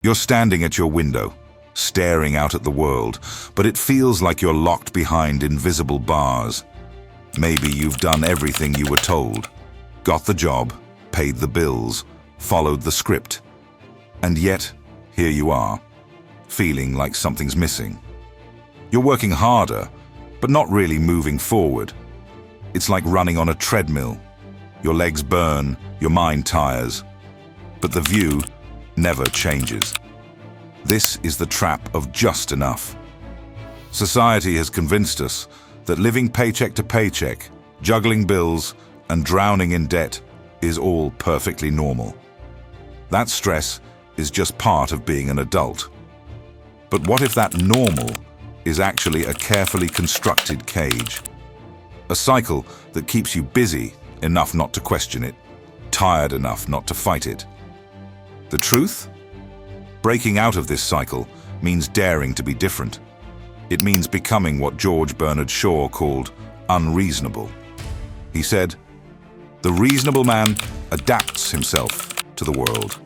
You're standing at your window, staring out at the world, but it feels like you're locked behind invisible bars. Maybe you've done everything you were told, got the job, paid the bills, followed the script. And yet, here you are, feeling like something's missing. You're working harder, but not really moving forward. It's like running on a treadmill. Your legs burn, your mind tires, but the view never changes. This is the trap of just enough. Society has convinced us that living paycheck to paycheck, juggling bills, and drowning in debt is all perfectly normal. That stress is just part of being an adult. But what if that normal is actually a carefully constructed cage? A cycle that keeps you busy enough not to question it, tired enough not to fight it. The truth? Breaking out of this cycle means daring to be different. It means becoming what George Bernard Shaw called unreasonable. He said, "The reasonable man adapts himself to the world.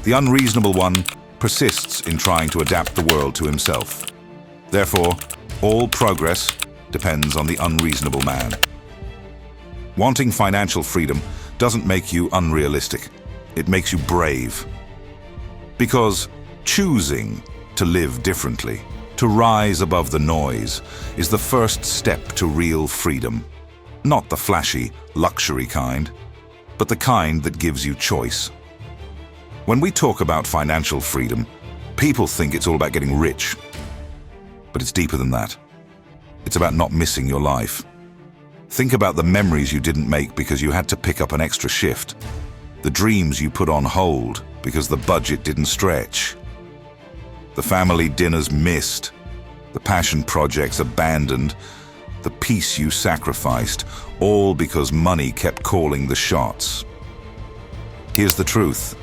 The unreasonable one persists in trying to adapt the world to himself. Therefore, all progress depends on the unreasonable man." Wanting financial freedom doesn't make you unrealistic. It makes you brave. Because choosing to live differently, to rise above the noise, is the first step to real freedom. Not the flashy, luxury kind, but the kind that gives you choice. When we talk about financial freedom, people think it's all about getting rich. But it's deeper than that. It's about not missing your life. Think about the memories you didn't make because you had to pick up an extra shift. The dreams you put on hold because the budget didn't stretch. The family dinners missed. The passion projects abandoned. The peace you sacrificed, all because money kept calling the shots. Here's the truth.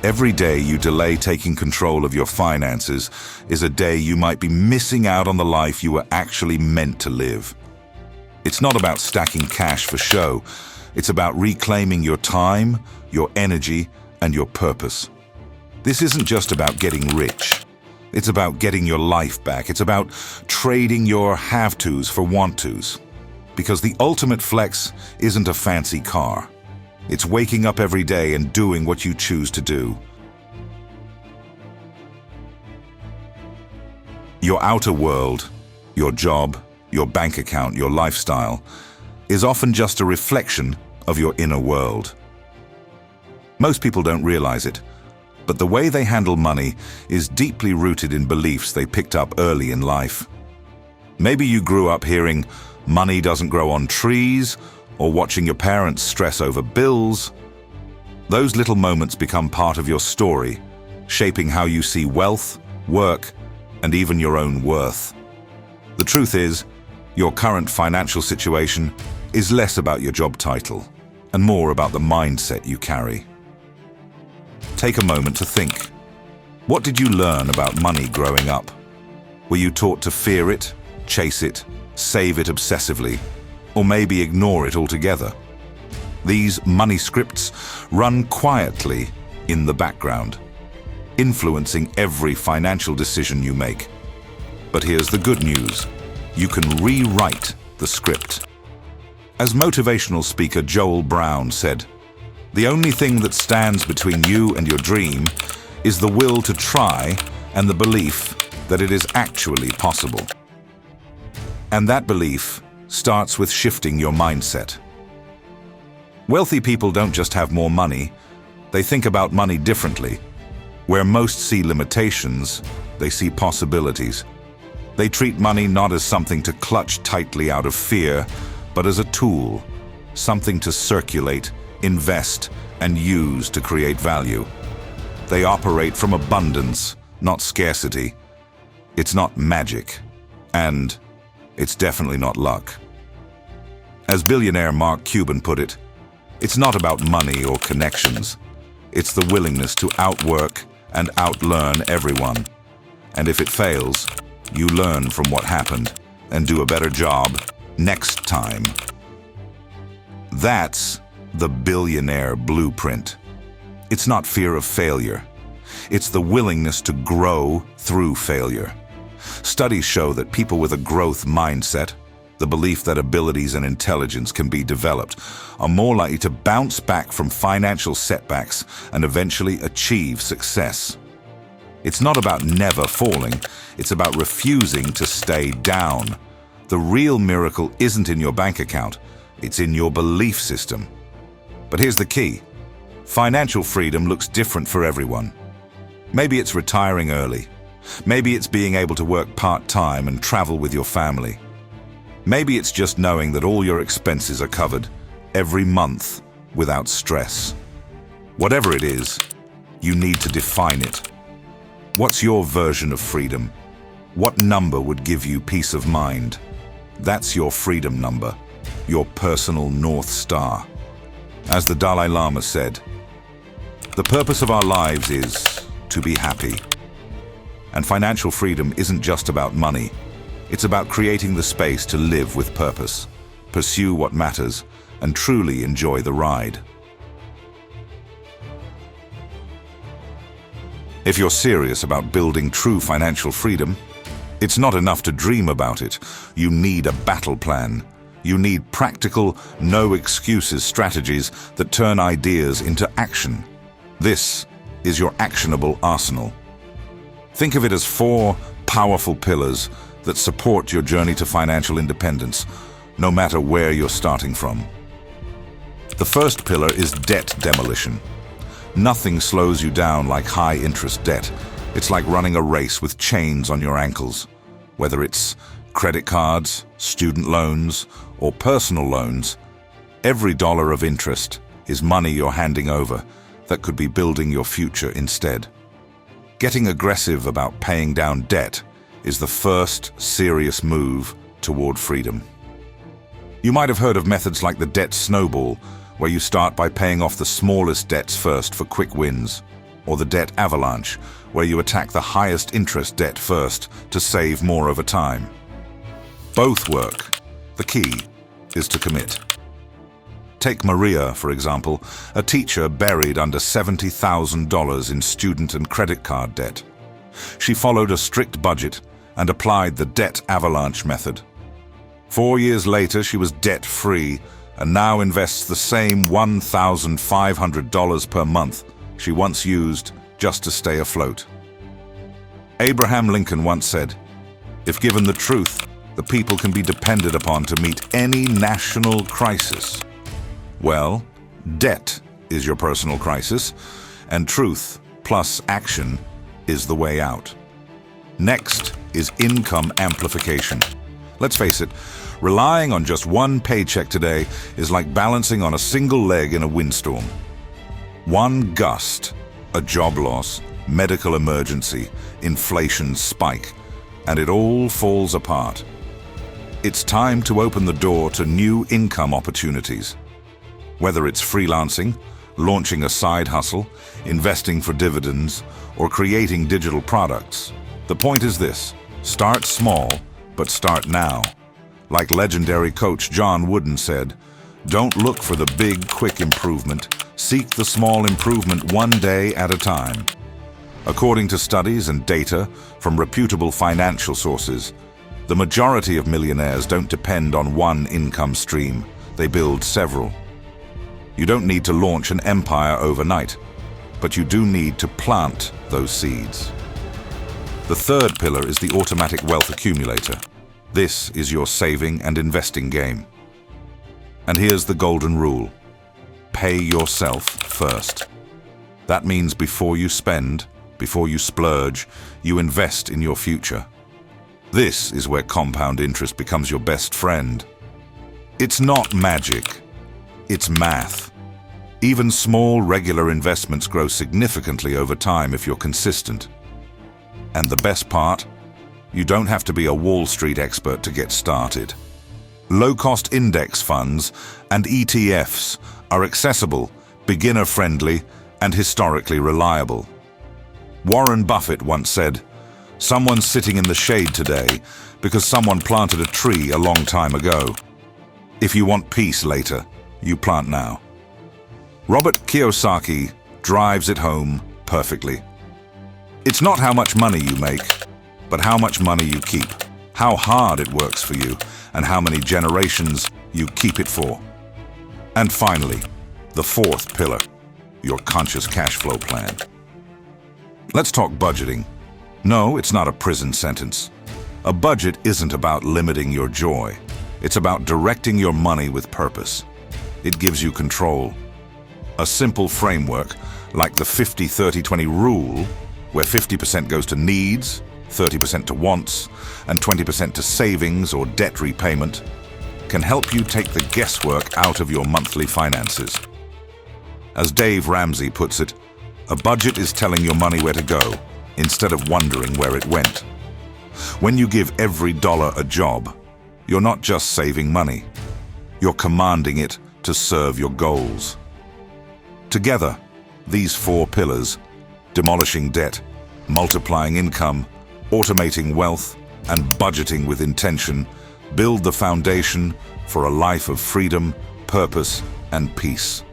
Every day you delay taking control of your finances is a day you might be missing out on the life you were actually meant to live. It's not about stacking cash for show. It's about reclaiming your time, your energy, and your purpose. This isn't just about getting rich. It's about getting your life back. It's about trading your have-tos for want-tos. Because the ultimate flex isn't a fancy car. It's waking up every day and doing what you choose to do. Your outer world, your job, your bank account, your lifestyle, is often just a reflection of your inner world. Most people don't realize it, but the way they handle money is deeply rooted in beliefs they picked up early in life. Maybe you grew up hearing, "Money doesn't grow on trees," or watching your parents stress over bills. Those little moments become part of your story, shaping how you see wealth, work, and even your own worth. The truth is, your current financial situation is less about your job title and more about the mindset you carry. Take a moment to think. What did you learn about money growing up? Were you taught to fear it, chase it, save it obsessively, or maybe ignore it altogether? These money scripts run quietly in the background, influencing every financial decision you make. But here's the good news. You can rewrite the script. As motivational speaker Joel Brown said, "The only thing that stands between you and your dream is the will to try and the belief that it is actually possible." And that belief starts with shifting your mindset. Wealthy people don't just have more money, they think about money differently. Where most see limitations, they see possibilities. They treat money not as something to clutch tightly out of fear, but as a tool, something to circulate, invest, and use to create value. They operate from abundance, not scarcity. It's not magic, and it's definitely not luck. As billionaire Mark Cuban put it, it's not about money or connections. It's the willingness to outwork and outlearn everyone. And if it fails, you learn from what happened and do a better job next time. That's the billionaire blueprint. It's not fear of failure. It's the willingness to grow through failure. Studies show that people with a growth mindset, the belief that abilities and intelligence can be developed, are more likely to bounce back from financial setbacks and eventually achieve success. It's not about never falling, it's about refusing to stay down. The real miracle isn't in your bank account, it's in your belief system. But here's the key. Financial freedom looks different for everyone. Maybe it's retiring early. Maybe it's being able to work part-time and travel with your family. Maybe it's just knowing that all your expenses are covered every month without stress. Whatever it is, you need to define it. What's your version of freedom? What number would give you peace of mind? That's your freedom number, your personal North Star. As the Dalai Lama said, the purpose of our lives is to be happy. And financial freedom isn't just about money. It's about creating the space to live with purpose, pursue what matters, and truly enjoy the ride. If you're serious about building true financial freedom, it's not enough to dream about it. You need a battle plan. You need practical, no-excuses strategies that turn ideas into action. This is your actionable arsenal. Think of it as 4 powerful pillars that support your journey to financial independence, no matter where you're starting from. The first pillar is debt demolition. Nothing slows you down like high-interest debt. It's like running a race with chains on your ankles. Whether it's credit cards, student loans, or personal loans, every dollar of interest is money you're handing over that could be building your future instead. Getting aggressive about paying down debt is the first serious move toward freedom. You might have heard of methods like the debt snowball, where you start by paying off the smallest debts first for quick wins, or the debt avalanche, where you attack the highest interest debt first to save more over time. Both work. The key is to commit. Take Maria, for example, a teacher buried under $70,000 in student and credit card debt. She followed a strict budget and applied the debt avalanche method. 4 years later, she was debt-free and now invests the same $1,500 per month she once used just to stay afloat. Abraham Lincoln once said, "If given the truth, the people can be depended upon to meet any national crisis." Well, debt is your personal crisis, and truth plus action is the way out. Next is income amplification. Let's face it, relying on just one paycheck today is like balancing on a single leg in a windstorm. One gust, a job loss, medical emergency, inflation spike, and it all falls apart. It's time to open the door to new income opportunities. Whether it's freelancing, launching a side hustle, investing for dividends, or creating digital products, the point is this: start small, but start now. Like legendary coach John Wooden said, "Don't look for the big, quick improvement. Seek the small improvement one day at a time." According to studies and data from reputable financial sources, the majority of millionaires don't depend on one income stream. They build several. You don't need to launch an empire overnight, but you do need to plant those seeds. The third pillar is the automatic wealth accumulator. This is your saving and investing game. And here's the golden rule: pay yourself first. That means before you spend, before you splurge, you invest in your future. This is where compound interest becomes your best friend. It's not magic, it's math. Even small, regular investments grow significantly over time if you're consistent. And the best part? You don't have to be a Wall Street expert to get started. Low-cost index funds and ETFs are accessible, beginner-friendly, and historically reliable. Warren Buffett once said, "Someone's sitting in the shade today because someone planted a tree a long time ago. If you want peace later, you plant now." Robert Kiyosaki drives it home perfectly. It's not how much money you make, but how much money you keep, how hard it works for you, and how many generations you keep it for. And finally, the fourth pillar, your conscious cash flow plan. Let's talk budgeting. No, it's not a prison sentence. A budget isn't about limiting your joy. It's about directing your money with purpose. It gives you control. A simple framework, like the 50-30-20 rule, where 50% goes to needs, 30% to wants, and 20% to savings or debt repayment, can help you take the guesswork out of your monthly finances. As Dave Ramsey puts it, a budget is telling your money where to go, instead of wondering where it went. When you give every dollar a job, you're not just saving money, you're commanding it to serve your goals. Together, these four pillars, demolishing debt, multiplying income, automating wealth, and budgeting with intention, build the foundation for a life of freedom, purpose, and peace.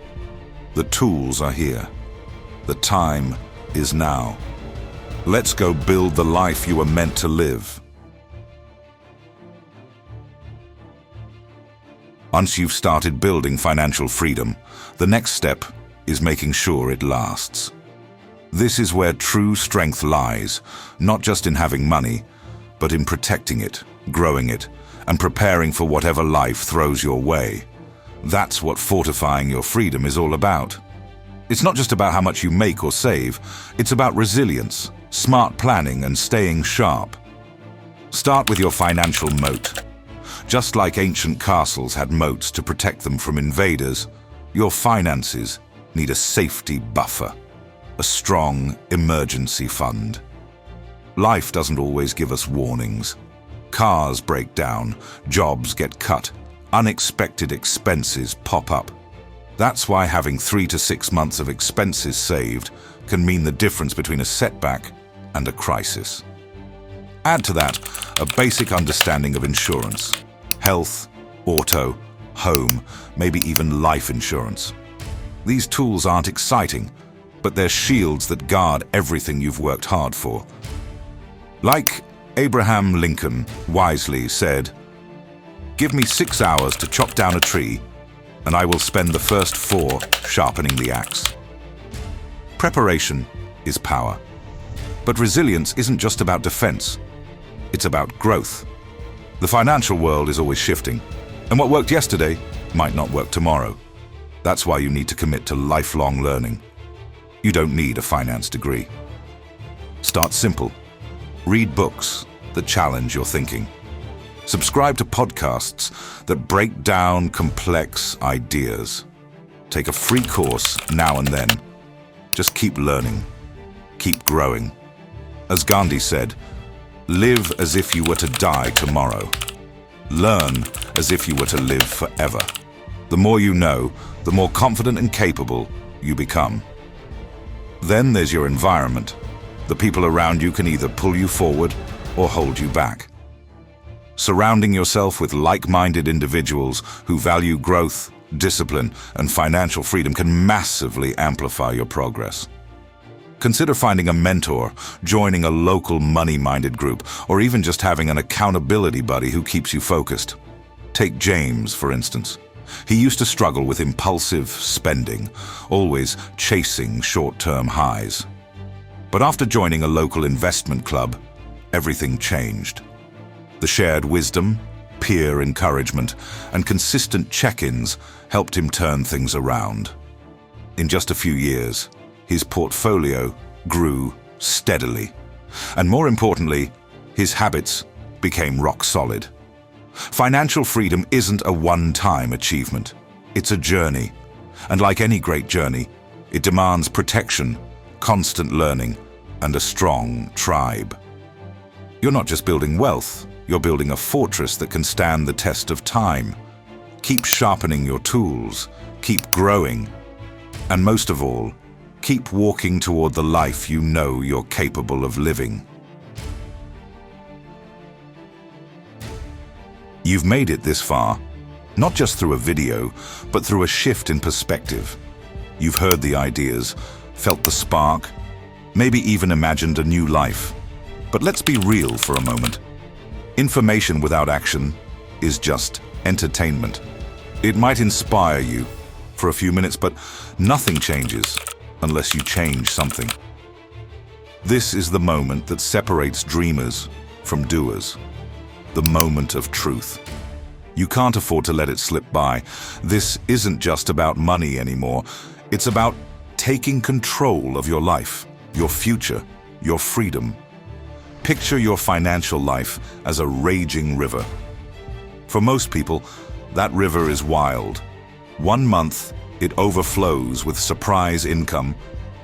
The tools are here. The time is now. Let's go build the life you were meant to live. Once you've started building financial freedom, the next step is making sure it lasts. This is where true strength lies, not just in having money, but in protecting it, growing it, and preparing for whatever life throws your way. That's what fortifying your freedom is all about. It's not just about how much you make or save, it's about resilience, smart planning, and staying sharp. Start with your financial moat. Just like ancient castles had moats to protect them from invaders, your finances need a safety buffer, a strong emergency fund. Life doesn't always give us warnings. Cars break down, jobs get cut, unexpected expenses pop up. That's why having 3 to 6 months of expenses saved can mean the difference between a setback and a crisis. Add to that a basic understanding of insurance: health, auto, home, maybe even life insurance. These tools aren't exciting, but they're shields that guard everything you've worked hard for. Like Abraham Lincoln wisely said, "Give me 6 hours to chop down a tree, and I will spend the first 4 sharpening the axe." Preparation is power. But resilience isn't just about defense. It's about growth. The financial world is always shifting, and what worked yesterday might not work tomorrow. That's why you need to commit to lifelong learning. You don't need a finance degree. Start simple. Read books that challenge your thinking. Subscribe to podcasts that break down complex ideas. Take a free course now and then. Just keep learning. Keep growing. As Gandhi said, live as if you were to die tomorrow. Learn as if you were to live forever. The more you know, the more confident and capable you become. Then there's your environment. The people around you can either pull you forward or hold you back. Surrounding yourself with like-minded individuals who value growth, discipline, and financial freedom can massively amplify your progress. Consider finding a mentor, joining a local money-minded group, or even just having an accountability buddy who keeps you focused. Take James, for instance. He used to struggle with impulsive spending, always chasing short-term highs. But after joining a local investment club, everything changed. The shared wisdom, peer encouragement, and consistent check-ins helped him turn things around. In just a few years, his portfolio grew steadily. And more importantly, his habits became rock solid. Financial freedom isn't a one-time achievement. It's a journey. And like any great journey, it demands protection, constant learning, and a strong tribe. You're not just building wealth, you're building a fortress that can stand the test of time. Keep sharpening your tools, keep growing, and most of all, keep walking toward the life you know you're capable of living. You've made it this far, not just through a video, but through a shift in perspective. You've heard the ideas, felt the spark, maybe even imagined a new life. But let's be real for a moment. Information without action is just entertainment. It might inspire you for a few minutes, but nothing changes unless you change something. This is the moment that separates dreamers from doers. The moment of truth. You can't afford to let it slip by. This isn't just about money anymore. It's about taking control of your life, your future, your freedom. Picture your financial life as a raging river. For most people, that river is wild. 1 month, it overflows with surprise income,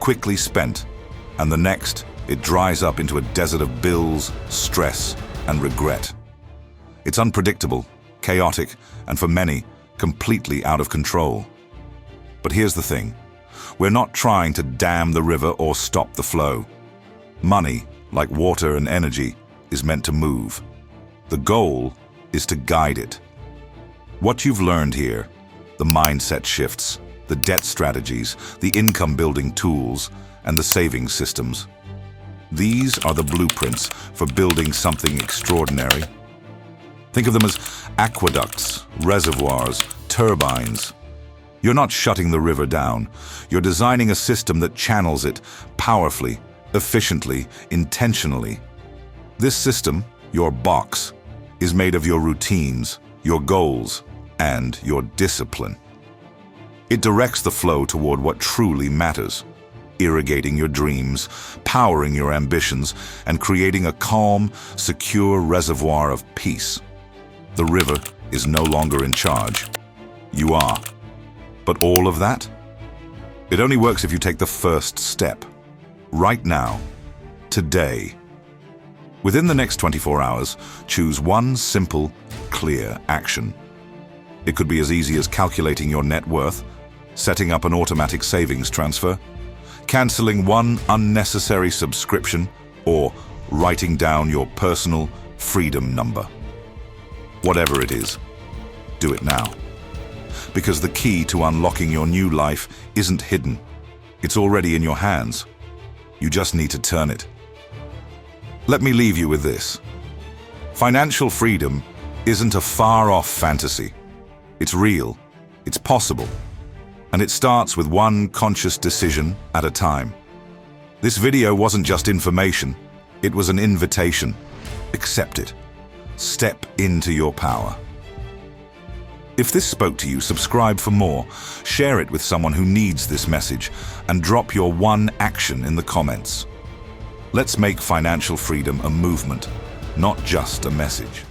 quickly spent, and the next, it dries up into a desert of bills, stress, and regret. It's unpredictable, chaotic, and for many, completely out of control. But here's the thing. We're not trying to dam the river or stop the flow. Money, like water and energy, is meant to move. The goal is to guide it. What you've learned here, the mindset shifts, the debt strategies, the income-building tools, and the savings systems. These are the blueprints for building something extraordinary. Think of them as aqueducts, reservoirs, turbines. You're not shutting the river down. You're designing a system that channels it powerfully, efficiently, intentionally. This system, your box, is made of your routines, your goals, and your discipline. It directs the flow toward what truly matters, irrigating your dreams, powering your ambitions, and creating a calm, secure reservoir of peace. The river is no longer in charge. You are. But all of that? It only works if you take the first step. Right now. Today. Within the next 24 hours, choose one simple, clear action. It could be as easy as calculating your net worth, setting up an automatic savings transfer, canceling one unnecessary subscription, or writing down your personal freedom number. Whatever it is, do it now. Because the key to unlocking your new life isn't hidden. It's already in your hands. You just need to turn it. Let me leave you with this. Financial freedom isn't a far-off fantasy. It's real, it's possible, and it starts with one conscious decision at a time. This video wasn't just information, it was an invitation. Accept it. Step into your power. If this spoke to you, subscribe for more, share it with someone who needs this message, and drop your one action in the comments. Let's make financial freedom a movement, not just a message.